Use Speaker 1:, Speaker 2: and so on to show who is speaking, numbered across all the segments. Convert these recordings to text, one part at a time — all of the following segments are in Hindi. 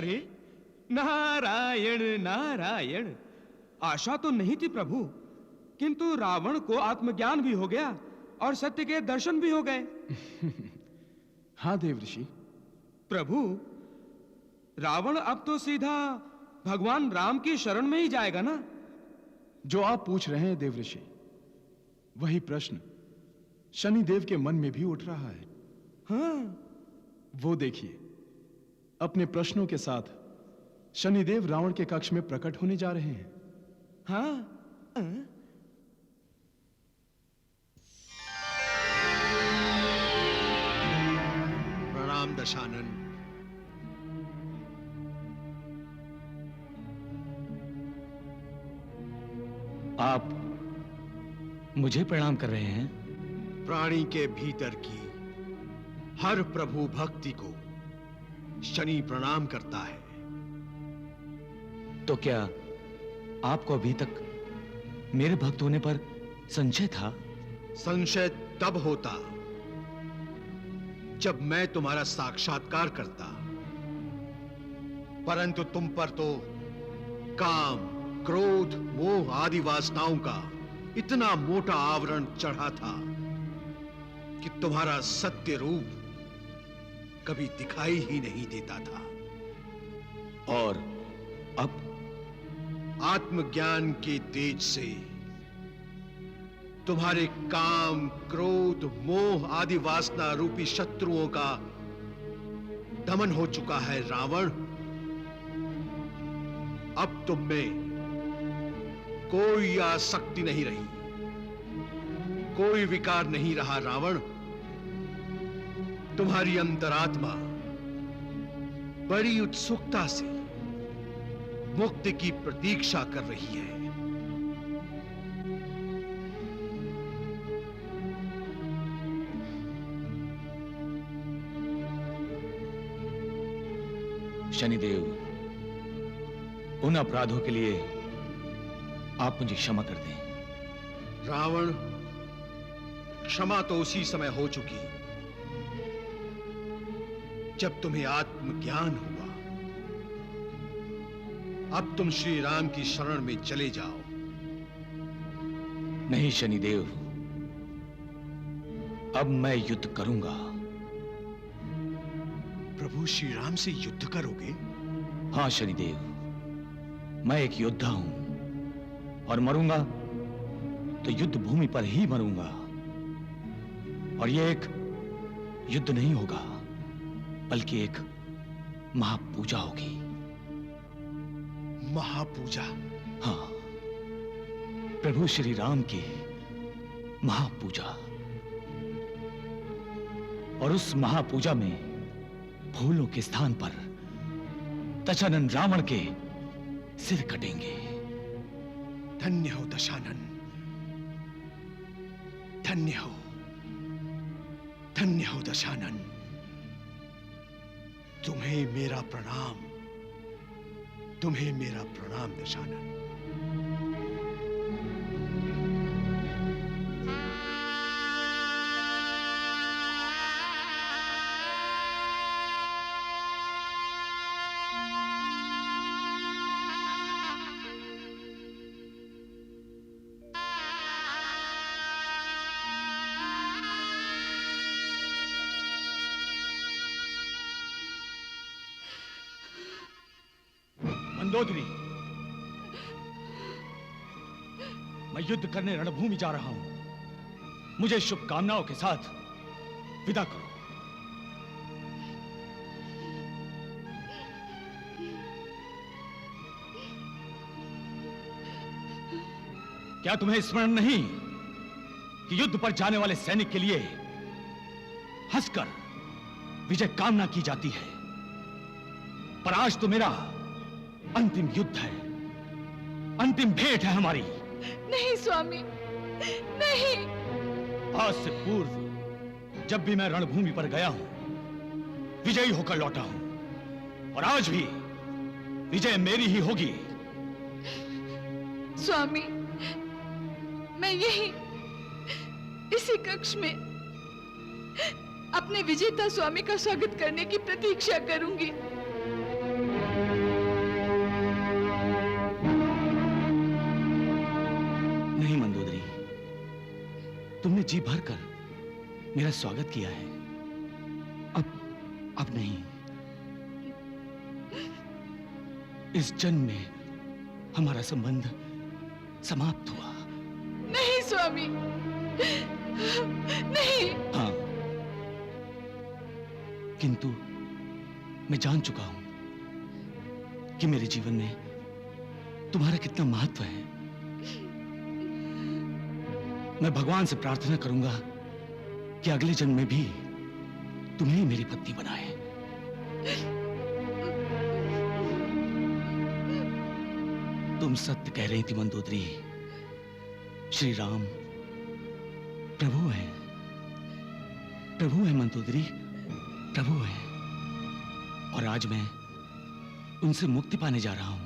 Speaker 1: अरे नारायण नारायण, आशा तो नहीं थी प्रभु, किंतु रावण को आत्मज्ञान भी हो गया और सत्य के दर्शन भी हो गए।
Speaker 2: हाँ देवऋषि।
Speaker 1: प्रभु, रावण अब तो सीधा भगवान राम की शरण में ही जाएगा ना?
Speaker 2: जो आप पूछ रहे हैं देवऋषि, वही प्रश्न शनिदेव के मन में भी उठ रहा है।
Speaker 1: हाँ,
Speaker 2: वो देखिए, अपने प्रश्नों के साथ शनिदेव रावण के कक्ष में प्रकट होने जा रहे हैं।
Speaker 1: हाँ।
Speaker 3: प्रणाम दशानन।
Speaker 4: आप मुझे प्रणाम कर रहे हैं?
Speaker 3: प्राणी के भीतर की हर प्रभु भक्ति को शनि प्रणाम करता है।
Speaker 4: तो क्या आपको अभी तक मेरे भक्त होने पर संशय था?
Speaker 3: संशय तब होता जब मैं तुम्हारा साक्षात्कार करता, परंतु तुम पर तो काम, क्रोध, मोह आदि वासनाओं का इतना मोटा आवरण चढ़ा था कि तुम्हारा सत्य रूप कभी दिखाई ही नहीं देता था।
Speaker 4: और अब
Speaker 3: आत्मज्ञान के तेज से तुम्हारे काम, क्रोध, मोह आदि वासना रूपी शत्रुओं का दमन हो चुका है रावण। अब तुम में कोई आसक्ति नहीं रही, कोई विकार नहीं रहा रावण। तुम्हारी अंतरात्मा बड़ी उत्सुकता से मुक्ति की प्रतीक्षा कर रही है।
Speaker 4: शनिदेव, उन अपराधों के लिए आप मुझे क्षमा कर दें।
Speaker 3: रावण, क्षमा तो उसी समय हो चुकी जब तुम्हें आत्मज्ञान हुआ। अब तुम श्री राम की शरण में चले जाओ।
Speaker 4: नहीं शनिदेव, अब मैं युद्ध करूंगा।
Speaker 3: प्रभु श्री राम से युद्ध करोगे?
Speaker 4: हाँ शनिदेव, मैं एक योद्धा हूं और मरूंगा तो युद्ध भूमि पर ही मरूंगा। और यह एक युद्ध नहीं होगा, बल्कि एक महापूजा होगी।
Speaker 3: महापूजा?
Speaker 4: हाँ, प्रभु श्री राम की महापूजा। और उस महापूजा में फूलों के स्थान पर दशानन रावण के सिर कटेंगे।
Speaker 3: धन्य हो दशानन, धन्य हो, धन्य हो दशानन। तुम्हें मेरा प्रणाम, तुम्हें मेरा प्रणाम दशानन।
Speaker 4: मंदोदरी, मैं युद्ध करने रणभूमि जा रहा हूं। मुझे शुभकामनाओं के साथ विदा करो। क्या तुम्हें स्मरण नहीं कि युद्ध पर जाने वाले सैनिक के लिए हंसकर विजय कामना की जाती है? पर आज तो मेरा अंतिम युद्ध है, अंतिम भेंट है हमारी।
Speaker 5: नहीं स्वामी, नहीं।
Speaker 4: आज से पूर्व जब भी मैं रणभूमि पर गया हूं, विजयी होकर लौटा हूं, और आज भी विजय मेरी ही होगी।
Speaker 5: स्वामी, मैं यही इसी कक्ष में अपने विजेता स्वामी का स्वागत करने की प्रतीक्षा करूंगी।
Speaker 4: तुमने जी भर कर मेरा स्वागत किया है। अब नहीं। इस जन्म में हमारा संबंध समाप्त हुआ।
Speaker 5: नहीं स्वामी, नहीं।
Speaker 4: हाँ, किंतु मैं जान चुका हूं कि मेरे जीवन में तुम्हारा कितना महत्व है। मैं भगवान से प्रार्थना करूंगा कि अगले जन्म में भी तुम्हें ही मेरी पत्नी बनाए। तुम सत्य कह रही थी मंदोदरी। श्री राम प्रभु है, प्रभु है मंदोदरी, प्रभु है। और आज मैं उनसे मुक्ति पाने जा रहा हूं।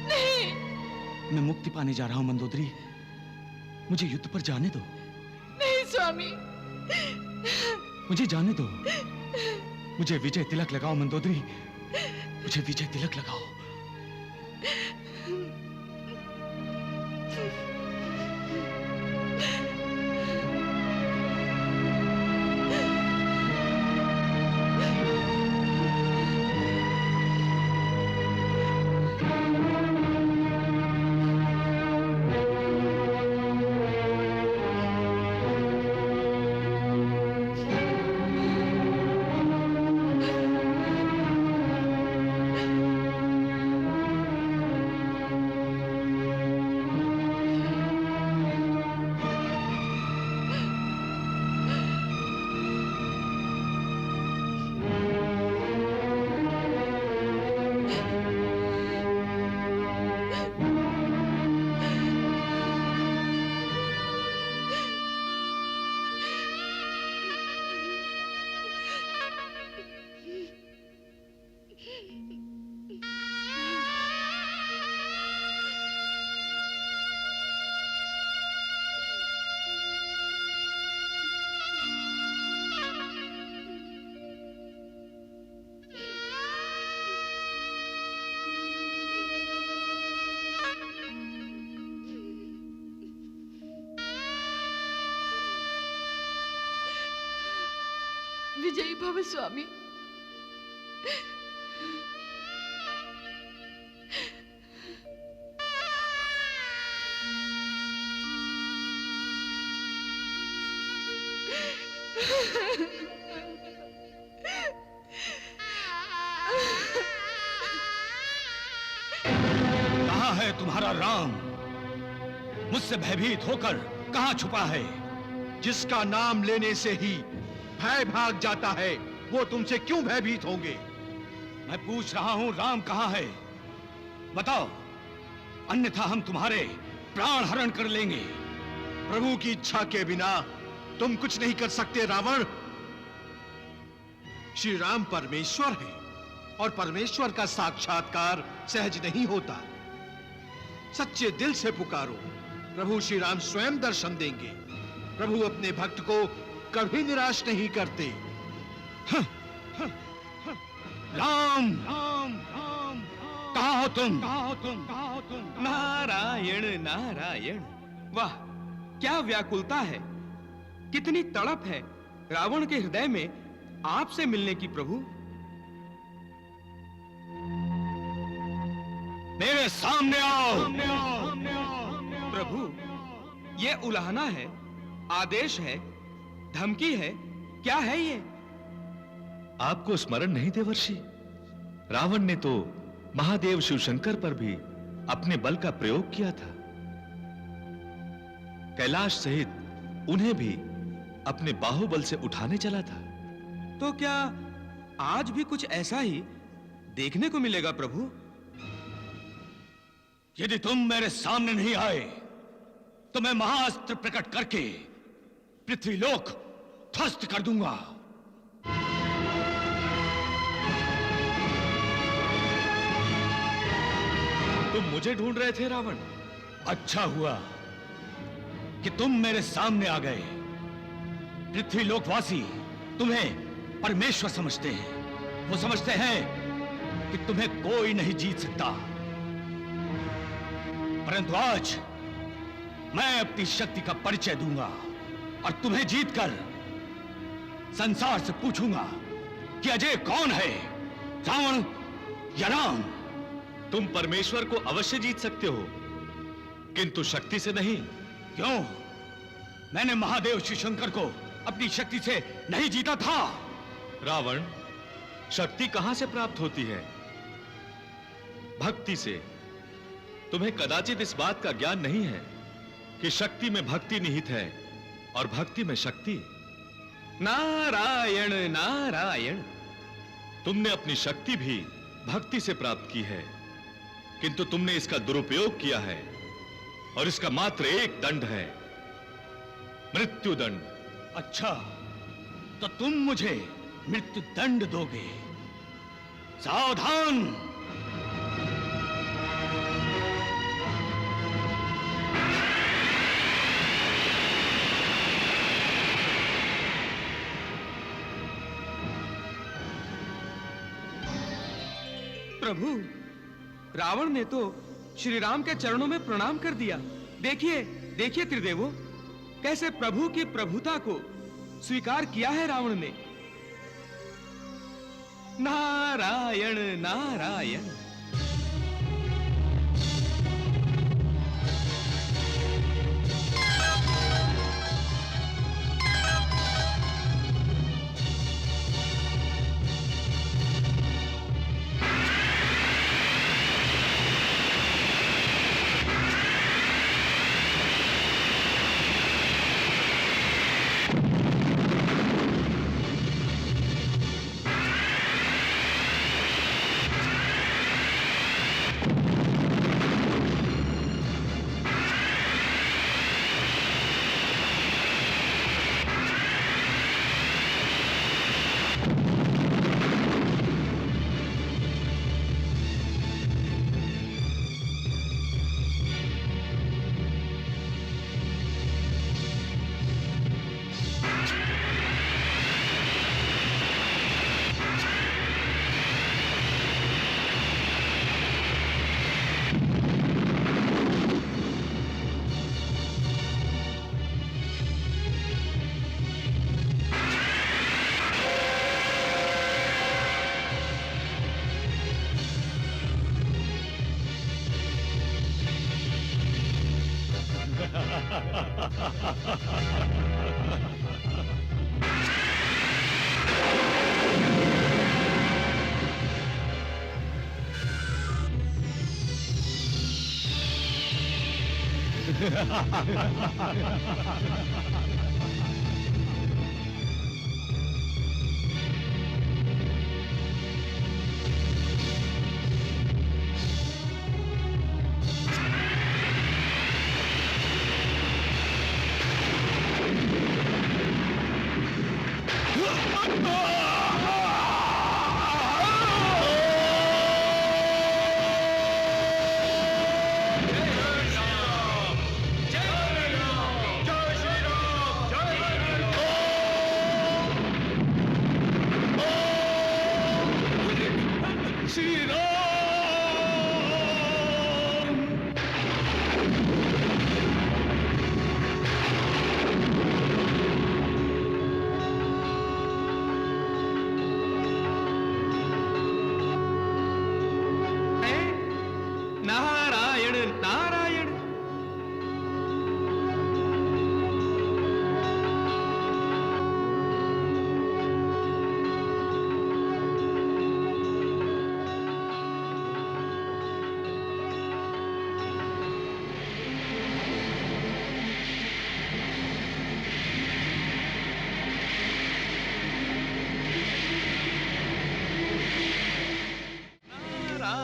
Speaker 5: नहीं,
Speaker 4: मैं मुक्ति पाने जा रहा हूं मंदोदरी। मुझे युद्ध पर जाने दो।
Speaker 5: नहीं स्वामी,
Speaker 4: मुझे जाने दो। मुझे विजय तिलक लगाओ मंदोदरी, मुझे विजय तिलक लगाओ।
Speaker 5: विजयी भव स्वामी।
Speaker 4: कहां है तुम्हारा राम? मुझसे भयभीत होकर कहां छुपा है?
Speaker 3: जिसका नाम लेने से ही भय भाग जाता है, वो तुमसे क्यों भयभीत होंगे?
Speaker 4: मैं पूछ रहा हूं, राम कहां है? बताओ, अन्यथा हम तुम्हारे प्राण हरण कर लेंगे।
Speaker 3: प्रभु की इच्छा के बिना तुम कुछ नहीं कर सकते रावण। श्री राम परमेश्वर है और परमेश्वर का साक्षात्कार सहज नहीं होता। सच्चे दिल से पुकारो, प्रभु श्री राम स्वयं दर्शन देंगे। प्रभु अपने भक्त को कभी निराश नहीं करते।
Speaker 4: राम राम राम, कहां हो तुम? कहां हो तुम? कहां हो तुम?
Speaker 1: नारायण नारायण। वाह, क्या व्याकुलता है, कितनी तड़प है रावण के हृदय में आपसे मिलने की प्रभु।
Speaker 4: मेरे सामने आओ।
Speaker 1: प्रभु, ये उलाहना है, आदेश है, धमकी है, क्या है ये?
Speaker 6: आपको स्मरण नहीं देवर्षि? रावण ने तो महादेव शिवशंकर पर भी अपने बल का प्रयोग किया था। कैलाश सहित उन्हें भी अपने बाहुबल से उठाने चला था।
Speaker 1: तो क्या आज भी कुछ ऐसा ही देखने को मिलेगा प्रभु?
Speaker 4: यदि तुम मेरे सामने नहीं आए तो मैं महाअस्त्र प्रकट करके पृथ्वीलोक ध्वस्त कर दूंगा।
Speaker 6: तुम मुझे ढूंढ रहे थे रावण?
Speaker 4: अच्छा हुआ कि तुम मेरे सामने आ गए। पृथ्वीलोकवासी तुम्हें परमेश्वर समझते हैं। वो समझते हैं कि तुम्हें कोई नहीं जीत सकता। परंतु आज मैं अपनी शक्ति का परिचय दूंगा और तुम्हें जीतकर संसार से पूछूंगा कि अजय कौन है, रावण या राम।
Speaker 6: तुम परमेश्वर को अवश्य जीत सकते हो, किंतु शक्ति से नहीं।
Speaker 4: क्यों? मैंने महादेव शिव शंकर को अपनी शक्ति से नहीं जीता था।
Speaker 6: रावण, शक्ति कहां से प्राप्त होती है? भक्ति से। तुम्हें कदाचित इस बात का ज्ञान नहीं है कि शक्ति में भक्ति निहित है और भक्ति में शक्ति।
Speaker 1: नारायण नारायण।
Speaker 6: तुमने अपनी शक्ति भी भक्ति से प्राप्त की है, किंतु तुमने इसका दुरुपयोग किया है और इसका मात्र एक दंड है, मृत्यु दंड।
Speaker 4: अच्छा, तो तुम मुझे मृत्यु दंड दोगे। सावधान।
Speaker 1: प्रभु, रावण ने तो श्री राम के चरणों में प्रणाम कर दिया। देखिए देखिए त्रिदेवो, कैसे प्रभु की प्रभुता को स्वीकार किया है रावण ने। नारायण नारायण। नारायण नारायण।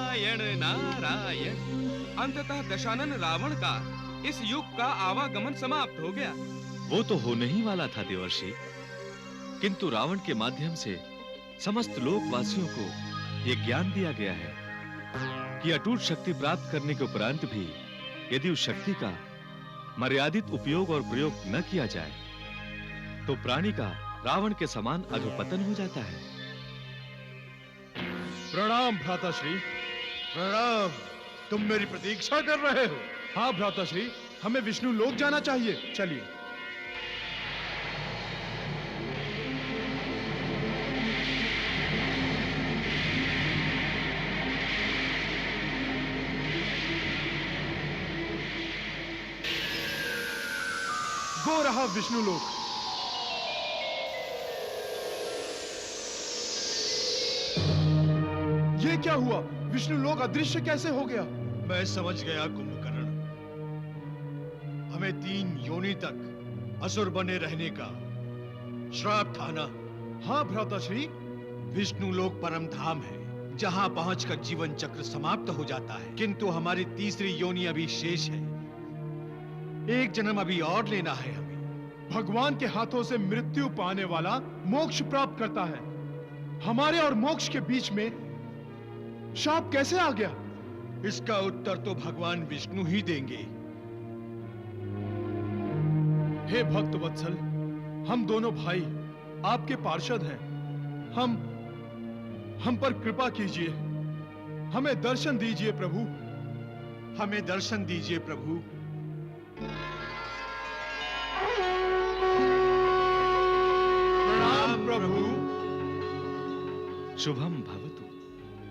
Speaker 1: नारायण नारायण। अंततः दशानन रावण का इस युग का आवागमन समाप्त हो गया।
Speaker 6: वो तो होने ही वाला था देवर्षि, किंतु रावण के माध्यम से समस्त लोकवासियों को यह ज्ञान दिया गया है कि अटूट शक्ति प्राप्त करने के उपरांत भी यदि उस शक्ति का मर्यादित उपयोग और प्रयोग न किया जाए तो प्राणी का रावण के समान अधोपतन हो जाता है।
Speaker 2: प्रणाम भ्राताश्री।
Speaker 3: प्रणाम। तुम मेरी प्रतीक्षा कर रहे हो?
Speaker 2: हाँ भ्राताश्री, हमें विष्णु लोक जाना चाहिए। चलिए। वो रहा विष्णु लोक। ये क्या हुआ? विष्णु लोक अदृश्य कैसे हो गया?
Speaker 3: मैं समझ गया कुंभकर्ण। हमें 3 योनि तक असुर बने रहने का श्राप था ना?
Speaker 2: हाँ भ्राताश्री।
Speaker 3: विष्णु लोक परम धाम है, जहां पहुंचकर जीवन चक्र समाप्त हो जाता है। किंतु हमारी तीसरी योनि अभी शेष है। एक जन्म अभी और लेना है हमें।
Speaker 2: भगवान के हाथों से मृत्यु पाने वाला मोक्ष प्राप्त करता है। हमारे और मोक्ष के बीच में शाप कैसे आ गया?
Speaker 3: इसका उत्तर तो भगवान विष्णु ही देंगे।
Speaker 2: हे भक्त वत्सल, हम दोनों भाई आपके पार्षद हैं। हम पर कृपा कीजिए। हमें दर्शन दीजिए प्रभु।
Speaker 3: हमें दर्शन दीजिए प्रभु।
Speaker 2: प्रणाम प्रभु।
Speaker 6: शुभम भवतु।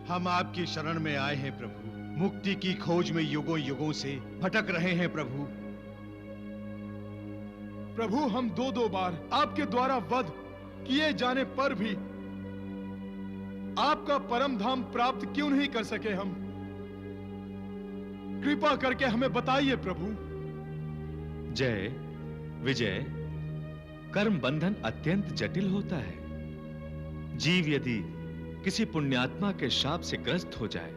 Speaker 3: हम आपकी शरण में आए हैं प्रभु। मुक्ति की खोज में युगों युगों से भटक रहे हैं प्रभु।
Speaker 2: प्रभु, हम 2 बार आपके द्वारा वध किए जाने पर भी आपका परम धाम प्राप्त क्यों नहीं कर सके? हम कृपा करके हमें बताइए प्रभु।
Speaker 6: जय विजय, कर्म बंधन अत्यंत जटिल होता है। जीव यदि किसी पुण्यात्मा के शाप से ग्रस्त हो जाए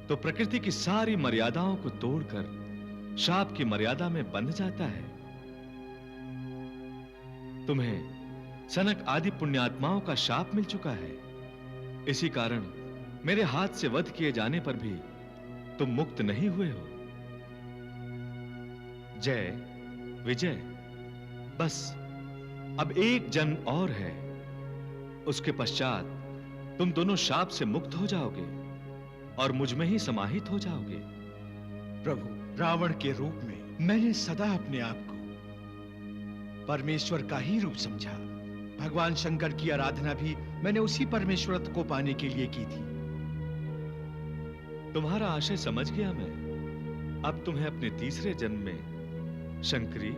Speaker 6: तो प्रकृति की सारी मर्यादाओं को तोड़कर शाप की मर्यादा में बंध जाता है। तुम्हें सनक आदि पुण्यात्माओं का शाप मिल चुका है। इसी कारण मेरे हाथ से वध किए जाने पर भी तुम मुक्त नहीं हुए हो। जय विजय, बस अब एक जन्म और है। उसके पश्चात तुम दोनों शाप से मुक्त हो जाओगे और मुझ में ही समाहित हो जाओगे।
Speaker 3: प्रभु, रावण के रूप में मैंने सदा अपने आप को परमेश्वर का ही रूप समझा। भगवान शंकर की आराधना भी मैंने उसी परमेश्वरत्व को पाने के लिए की थी।
Speaker 6: तुम्हारा आशय समझ गया मैं। अब तुम्हें अपने तीसरे जन्म में शंकरी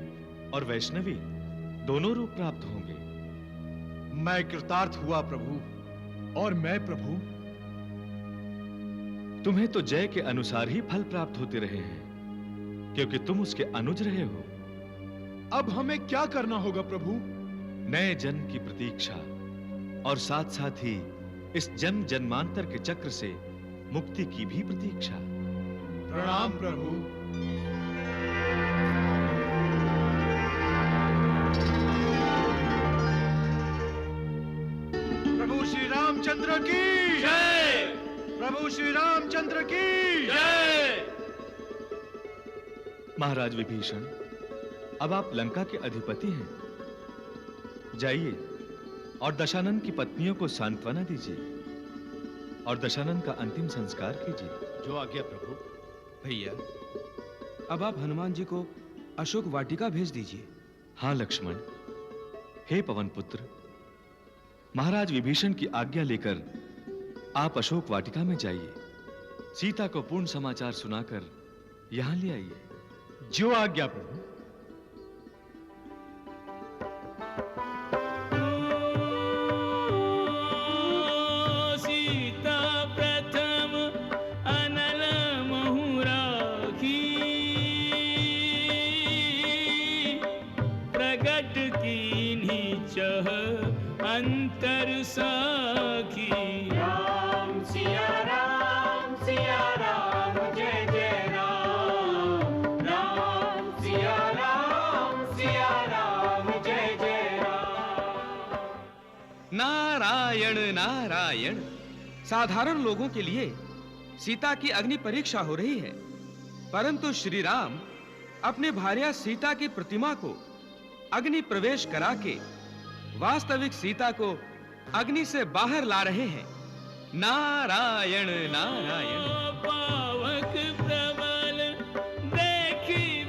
Speaker 6: और वैष्णवी दोनों रूप प्राप्त होंगे।
Speaker 3: मैं कृतार्थ हुआ प्रभु।
Speaker 2: और मैं प्रभु?
Speaker 6: तुम्हें तो जय के अनुसार ही फल प्राप्त होते रहे हैं, क्योंकि तुम उसके अनुज रहे हो।
Speaker 2: अब हमें क्या करना होगा प्रभु?
Speaker 6: नए जन्म की प्रतीक्षा और साथ साथ ही इस जन्म जन्मांतर के चक्र से मुक्ति की भी प्रतीक्षा।
Speaker 2: प्रणाम प्रभु।
Speaker 3: प्रभु श्री रामचंद्र की जय। प्रभु श्री रामचंद्र की जय।
Speaker 6: महाराज विभीषण, अब आप लंका के अधिपति हैं। जाइए और दशानन की पत्नियों को सांत्वना दीजिए और दशानन का अंतिम संस्कार कीजिए।
Speaker 3: जो आज्ञा प्रभु।
Speaker 1: भैया, अब आप हनुमान जी को अशोक वाटिका भेज दीजिए।
Speaker 6: हाँ लक्ष्मण। हे पवन पुत्र, महाराज विभीषण की आज्ञा लेकर आप अशोक वाटिका में जाइए। सीता को पूर्ण समाचार सुनाकर यहां ले आइए।
Speaker 3: जो आज्ञा प्रभु।
Speaker 7: अंतर सखी। राम सिया राम जय जय राम। राम सिया राम जय जय राम।
Speaker 1: नारायण नारायण। साधारण लोगों के लिए सीता की अग्नि परीक्षा हो रही है, परंतु श्री राम अपने भार्या सीता की प्रतिमा को अग्नि प्रवेश करा के वास्तविक सीता को अग्नि से बाहर ला रहे हैं। नारायण नारायण।
Speaker 7: पावक प्रबल देखी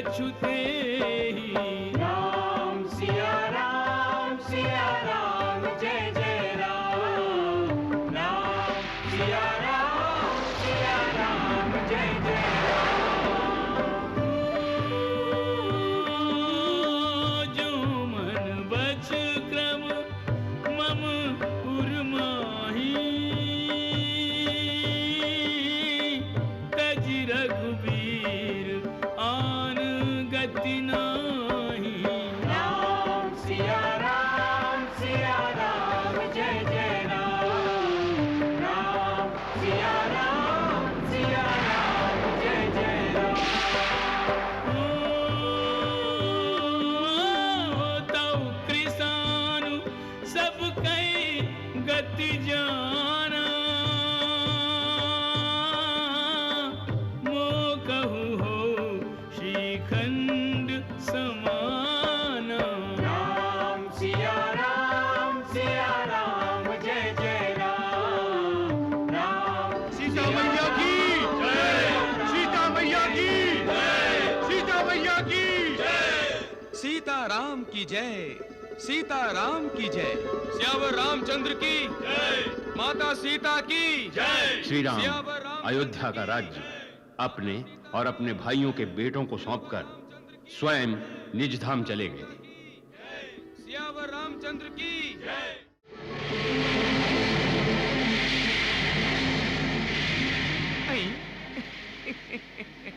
Speaker 7: अछूते ही राम सिया राम जय जय राम सिया राम जय जय जो मन बच क्रम मम उर्माही तज रघुबीर आन गति नाही राम सिया राम जय जय राम सिया राम जय जय तौ कृसानु सब कई गति जाना कहू हो श्रीखंड समाना राम सिया राम जय जय राम
Speaker 2: सीता मैया की जय, सीता मैया की जय, सीता मैया की जय।
Speaker 1: सीताराम की जय, सीताराम की जय। सियावर रामचंद्र की जय, माता सीता की जय।
Speaker 8: श्री राम
Speaker 1: सियावर राम
Speaker 8: अयोध्या का राज्य अपने और अपने भाइयों के बेटों को सौंपकर स्वयं निज धाम चले गए।
Speaker 1: सियावर रामचंद्र की जय।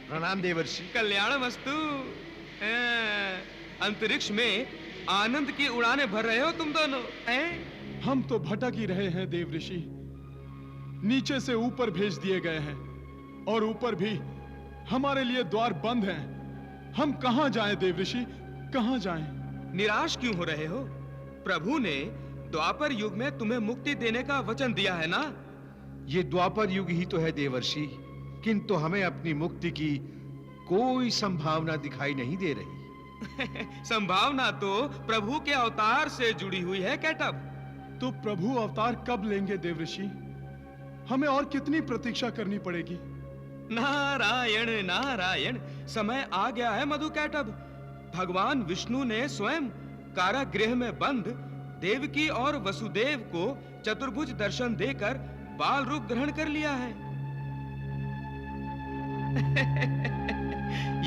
Speaker 3: प्रणाम देवर्षि।
Speaker 1: कल्याणमस्तु। अंतरिक्ष में आनंद की उड़ानें भर रहे हो तुम दोनों, हैं?
Speaker 2: हम तो भटक ही रहे हैं देव ऋषि, नीचे से ऊपर भेज दिए गए हैं और ऊपर भी हमारे लिए द्वार बंद हैं। हम कहां जाएं देव ऋषि, कहां जाएं?
Speaker 1: निराश क्यों हो रहे हो? प्रभु ने द्वापर युग में तुम्हें मुक्ति देने का वचन दिया है ना?
Speaker 3: ये द्वापर युग ही तो है देवर्षि, किंतु हमें अपनी मुक्ति की कोई संभावना दिखाई नहीं दे रही।
Speaker 1: संभावना तो प्रभु के अवतार से जुड़ी हुई है कैटब।
Speaker 2: तो प्रभु अवतार कब लेंगे देव ऋषि? हमें और कितनी प्रतीक्षा करनी पड़ेगी?
Speaker 1: नारायण नारायण, समय आ गया है मधु कैटब। भगवान विष्णु ने स्वयं कारागृह में बंद देवकी और वसुदेव को चतुर्भुज दर्शन देकर बाल रूप ग्रहण कर लिया है।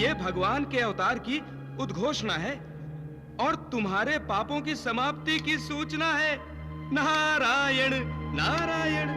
Speaker 1: ये भगवान के अवतार की उद्घोषणा है और तुम्हारे पापों की समाप्ति की सूचना है। नारायण नारायण।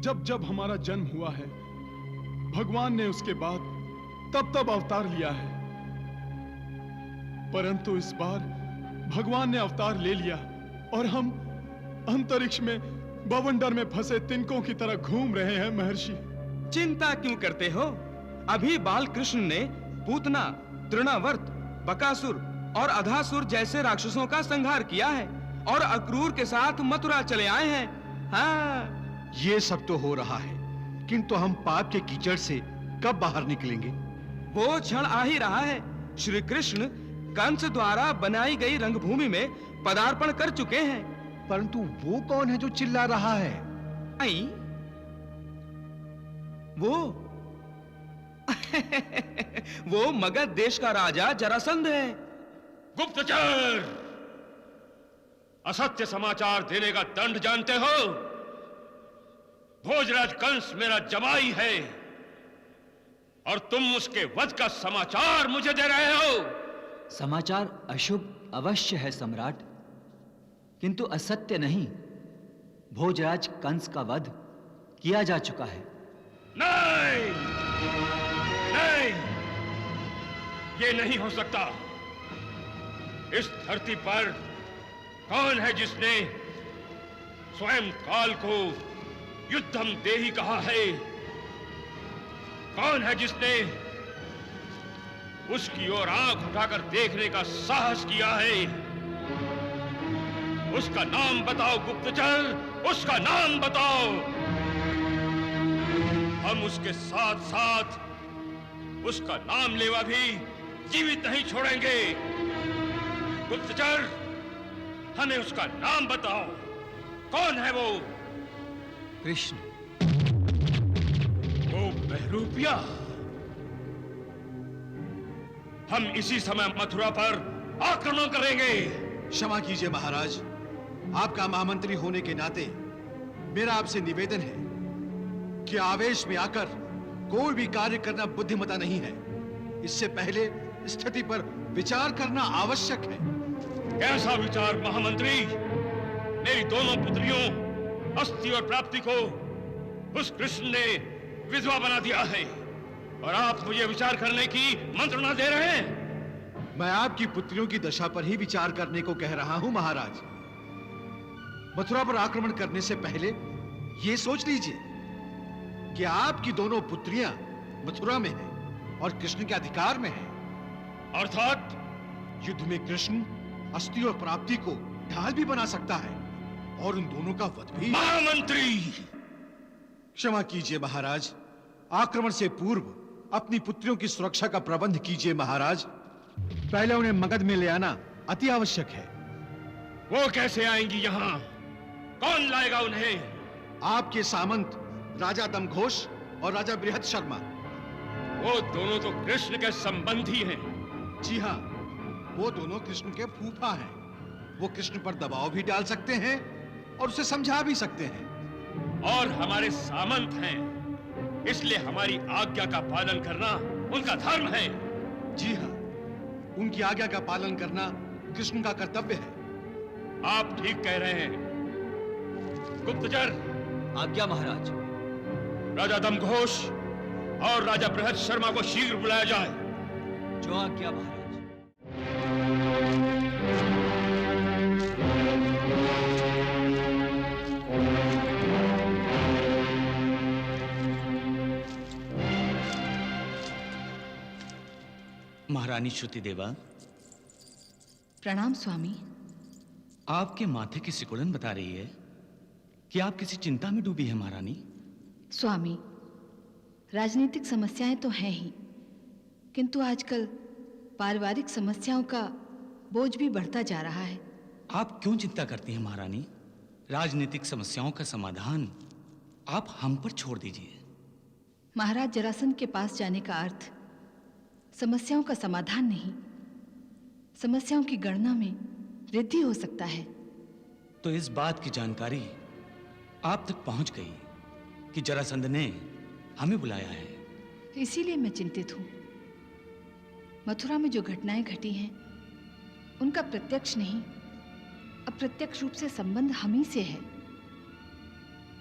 Speaker 2: जब जब हमारा जन्म हुआ है, भगवान ने उसके बाद तब तब अवतार लिया है। परंतु इस बार भगवान ने अवतार ले लिया और हम अंतरिक्ष में बवंडर में फंसे तिनकों की तरह घूम रहे हैं महर्षि।
Speaker 1: चिंता क्यों करते हो? अभी बाल कृष्ण ने पूतना, तृणावर्त, बकासुर और अधासुर जैसे राक्षसों का संहार किया है और अक्रूर के साथ मथुरा चले आए हैं। हाँ,
Speaker 3: ये सब तो हो रहा है, किंतु हम पाप के कीचड़ से कब बाहर निकलेंगे?
Speaker 1: वो क्षण आ ही रहा है। श्री कृष्ण कंस द्वारा बनाई गई रंगभूमि में पदार्पण कर चुके हैं।
Speaker 3: परंतु वो कौन है जो चिल्ला रहा है?
Speaker 1: आई वो वो मगध देश का राजा जरासंध है।
Speaker 8: गुप्तचर, असत्य समाचार देने का दंड जानते हो? भोजराज कंस मेरा जमाई है और तुम उसके वध का समाचार मुझे दे रहे हो।
Speaker 9: समाचार अशुभ अवश्य है सम्राट, किंतु असत्य नहीं। भोजराज कंस का वध किया जा चुका है।
Speaker 8: नहीं, नहीं, ये नहीं हो सकता। इस धरती पर कौन है जिसने स्वयं काल को युद्धम देहि कहा है? कौन है जिसने उसकी ओर आंख उठाकर देखने का साहस किया है? उसका नाम बताओ गुप्तचर, उसका नाम बताओ। हम उसके साथ साथ उसका नाम लेवा भी जीवित नहीं छोड़ेंगे। गुप्तचर, हमें उसका नाम बताओ। कौन है वो?
Speaker 9: कृष्ण।
Speaker 8: वो बहरूपिया। हम इसी समय मथुरा पर आक्रमण करेंगे।
Speaker 3: क्षमा कीजिए महाराज, आपका महामंत्री होने के नाते मेरा आपसे निवेदन है कि आवेश में आकर कोई भी कार्य करना बुद्धिमता नहीं है। इससे पहले स्थिति पर विचार करना आवश्यक है।
Speaker 8: कैसा विचार महामंत्री? मेरी दोनों पुत्रियों अस्थि और प्राप्ति को उस कृष्ण ने विधवा बना दिया है और आप मुझे विचार करने की मंत्रणा दे रहे हैं।
Speaker 3: मैं आपकी पुत्रियों की दशा पर ही विचार करने को कह रहा हूं महाराज। मथुरा पर आक्रमण करने से पहले यह सोच लीजिए कि आपकी दोनों पुत्रियां मथुरा में हैं और कृष्ण के अधिकार में हैं।
Speaker 8: अर्थात
Speaker 3: युद्ध में कृष्ण अस्थि और प्राप्ति को ढाल भी बना सकता है और उन दोनों का वध भी।
Speaker 8: महामंत्री,
Speaker 3: क्षमा कीजिए महाराज, आक्रमण से पूर्व अपनी पुत्रियों की सुरक्षा का प्रबंध कीजिए महाराज। पहले उन्हें मगध में ले आना अति आवश्यक है।
Speaker 8: वो कैसे आएंगी यहाँ? कौन लाएगा उन्हें?
Speaker 3: आपके सामंत राजा दमघोष और राजा बृहद शर्मा।
Speaker 8: वो दोनों तो कृष्ण के संबंधी हैं।
Speaker 3: जी हाँ, वो दोनों कृष्ण के फूफा हैं। वो कृष्ण पर दबाव भी डाल सकते हैं और उसे समझा भी सकते हैं।
Speaker 8: और हमारे सामंत हैं, इसलिए हमारी आज्ञा का पालन करना उनका धर्म है।
Speaker 3: जी हाँ, उनकी आज्ञा का पालन करना कृष्ण का कर्तव्य है।
Speaker 8: आप ठीक कह रहे हैं। गुप्तचर,
Speaker 9: आज्ञा महाराज।
Speaker 8: राजा दमघोष और राजा बृहद शर्मा को शीघ्र बुलाया जाए।
Speaker 9: जो आज्ञा महाराज।
Speaker 4: महारानी श्रुति देवा।
Speaker 5: प्रणाम स्वामी।
Speaker 4: आपके माथे की सिकुड़न बता रही है कि आप किसी चिंता में डूबी है महारानी।
Speaker 5: स्वामी, राजनीतिक समस्याएं तो हैं ही, किंतु आजकल पारिवारिक समस्याओं का बोझ भी बढ़ता जा रहा है।
Speaker 4: आप क्यों चिंता करती हैं महारानी? राजनीतिक समस्याओं का समाधान आप हम पर छोड़ दीजिए।
Speaker 5: महाराज जरासंध के पास जाने का अर्थ समस्याओं का समाधान नहीं, समस्याओं की गणना में वृद्धि हो सकता है।
Speaker 4: तो इस बात की जानकारी आप तक पहुंच गई कि जरासंध ने हमें बुलाया है।
Speaker 5: इसीलिए मैं चिंतित हूं। मथुरा में जो घटनाएं घटी हैं, उनका प्रत्यक्ष नहीं, अप्रत्यक्ष रूप से संबंध हम ही से है।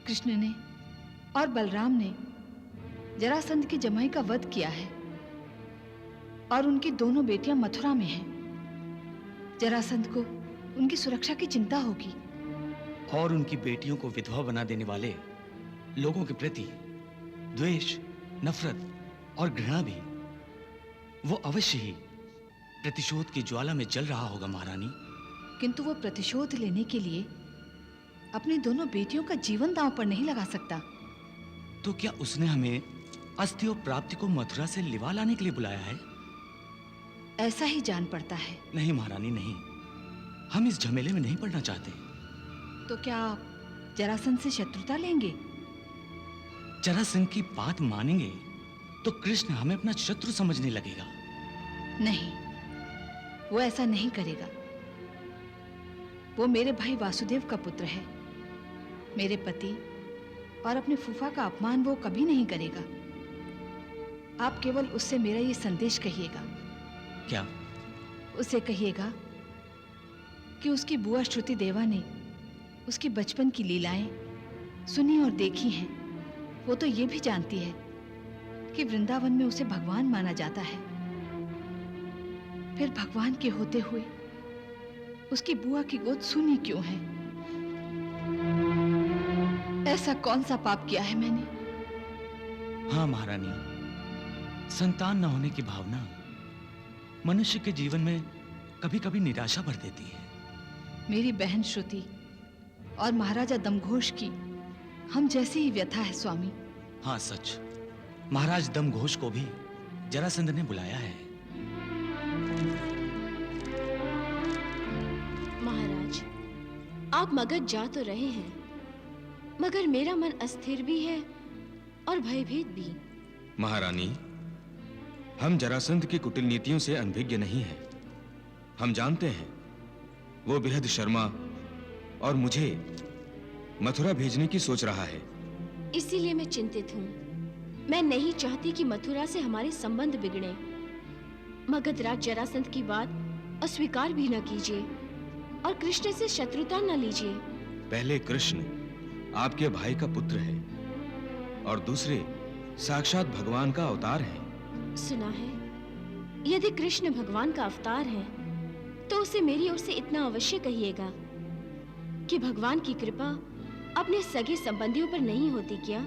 Speaker 5: कृष्ण ने और बलराम ने जरासंध की जमाई का वध किया है और उनकी दोनों बेटियां मथुरा में हैं। जरासंध को उनकी सुरक्षा की चिंता होगी।
Speaker 4: और उनकी बेटियों को विधवा बना देने वाले लोगों के प्रति द्वेष, नफरत और घृणा भी वो अवश्य ही प्रतिशोध की ज्वाला में जल रहा होगा महारानी।
Speaker 5: किंतु वो प्रतिशोध लेने के लिए अपनी दोनों बेटियों का जीवन दांव पर नहीं लगा सकता।
Speaker 4: तो क्या उसने हमें अस्थियों प्राप्ति को मथुरा से लिवा लाने के लिए बुलाया है?
Speaker 5: ऐसा ही जान पड़ता है।
Speaker 4: नहीं महारानी, नहीं, हम इस झमेले में नहीं पड़ना चाहते।
Speaker 5: तो क्या आप जरासंध से शत्रुता लेंगे?
Speaker 4: जरासंध की बात मानेंगे तो कृष्ण हमें अपना शत्रु समझने लगेगा।
Speaker 5: नहीं, वो ऐसा नहीं करेगा। वो मेरे भाई वासुदेव का पुत्र है, मेरे पति और अपने फूफा का अपमान वो कभी नहीं करेगा। आप केवल उससे मेरा ये संदेश कहिएगा।
Speaker 4: क्या?
Speaker 5: उसे कहिएगा कि उसकी बुआ श्रुति देवा ने उसकी बचपन की लीलाएं सुनी और देखी हैं। वो तो ये भी जानती है कि वृंदावन में उसे भगवान माना जाता है। फिर भगवान के होते हुए उसकी बुआ की गोद सूनी क्यों है? ऐसा कौन सा पाप किया है मैंने?
Speaker 4: हाँ महारानी, संतान न होने की भावना मनुष्य के जीवन में कभी-कभी निराशा भर देती है।
Speaker 5: मेरी बहन श्रुति और महाराजा दमघोष की हम जैसी ही व्यथा है स्वामी।
Speaker 4: हाँ सच, महाराज दमघोष को भी जरासंध ने बुलाया है।
Speaker 10: महाराज, आप मगध जा तो रहे हैं, मगर मेरा मन अस्थिर भी है और भयभीत भी।
Speaker 1: महारानी, हम जरासंध की कुटिल नीतियों से अनभिज्ञ नहीं हैं। हम जानते हैं वो बेहद शर्मा और मुझे मथुरा भेजने की सोच रहा है।
Speaker 10: इसीलिए मैं चिंतित हूँ। मैं नहीं चाहती कि मथुरा से हमारे संबंध बिगड़े। मगधराज जरासंध की बात अस्वीकार भी न कीजिए और कृष्ण से शत्रुता न लीजिए।
Speaker 1: पहले कृष्ण आपके भाई का पुत्र है और दूसरे साक्षात भगवान का अवतार है।
Speaker 10: सुना है, यदि कृष्ण भगवान का अवतार है तो उसे मेरी ओर से इतना अवश्य कहिएगा कि भगवान की कृपा अपने सगे संबंधियों पर नहीं होती क्या?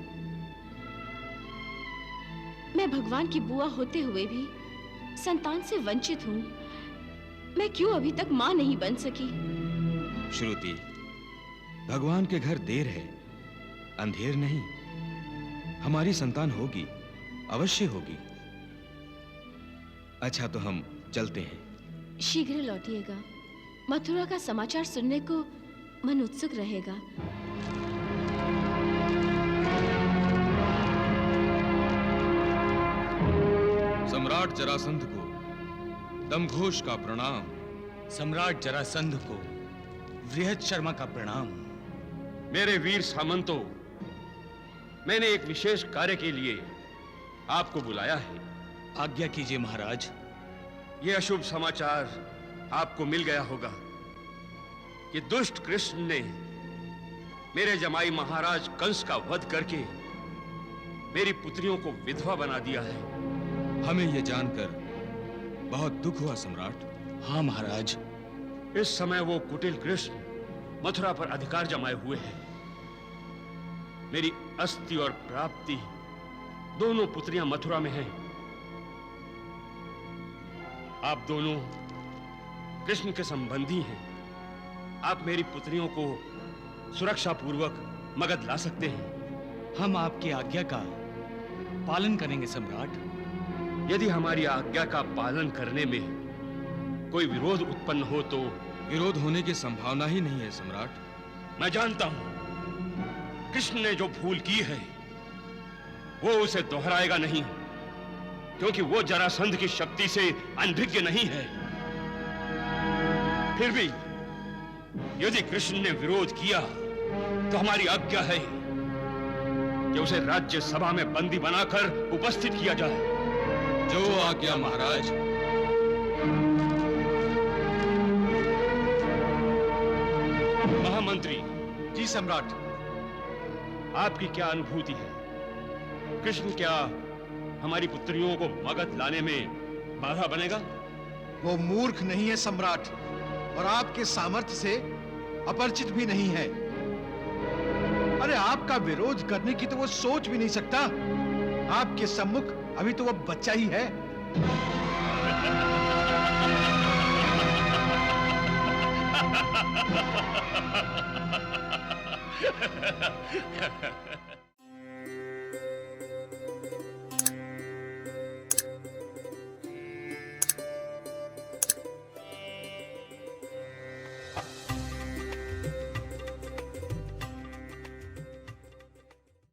Speaker 10: मैं भगवान की बुआ होते हुए भी संतान से वंचित हूँ। मैं क्यों अभी तक माँ नहीं बन सकी?
Speaker 1: श्रुति, भगवान के घर देर है, अंधेर नहीं। हमारी संतान होगी, अवश्य होगी। अच्छा, तो हम चलते हैं।
Speaker 10: शीघ्र लौटिएगा। मथुरा का समाचार सुनने को मन उत्सुक रहेगा।
Speaker 1: सम्राट जरासंध को दमघोष का प्रणाम।
Speaker 4: सम्राट जरासंध को वृहद शर्मा का प्रणाम।
Speaker 8: मेरे वीर सामंतों, मैंने एक विशेष कार्य के लिए आपको बुलाया है।
Speaker 4: आज्ञा कीजिए महाराज।
Speaker 8: यह अशुभ समाचार आपको मिल गया होगा कि दुष्ट कृष्ण ने मेरे जमाई महाराज कंस का वध करके मेरी पुत्रियों को विधवा बना दिया है।
Speaker 1: हमें यह जानकर बहुत दुख हुआ सम्राट।
Speaker 4: हाँ महाराज,
Speaker 8: इस समय वो कुटिल कृष्ण मथुरा पर अधिकार जमाए हुए हैं। मेरी अस्थि और प्राप्ति दोनों पुत्रियां मथुरा में हैं। आप दोनों कृष्ण के संबंधी हैं। आप मेरी पुत्रियों को सुरक्षा पूर्वक मगध ला सकते हैं।
Speaker 4: हम आपकी आज्ञा का पालन करेंगे सम्राट।
Speaker 8: यदि हमारी आज्ञा का पालन करने में कोई विरोध उत्पन्न हो तो?
Speaker 1: विरोध होने की संभावना ही नहीं है सम्राट।
Speaker 8: मैं जानता हूं कृष्ण ने जो भूल की है वो उसे दोहराएगा नहीं, क्योंकि वो जरासंध की शक्ति से अनभिज्ञ नहीं है। फिर भी यदि कृष्ण ने विरोध किया तो हमारी आज्ञा है कि उसे राज्य सभा में बंदी बनाकर उपस्थित किया जाए।
Speaker 1: जो आज्ञा महाराज।
Speaker 8: महामंत्री
Speaker 3: जी सम्राट।
Speaker 8: आपकी क्या अनुभूति है? कृष्ण क्या हमारी पुत्रियों को मगध लाने में बाधा बनेगा?
Speaker 3: वो मूर्ख नहीं है सम्राट, और आपके सामर्थ्य से अपरिचित भी नहीं है। अरे आपका विरोध करने की तो वो सोच भी नहीं सकता। आपके सम्मुख अभी तो वो बच्चा ही है।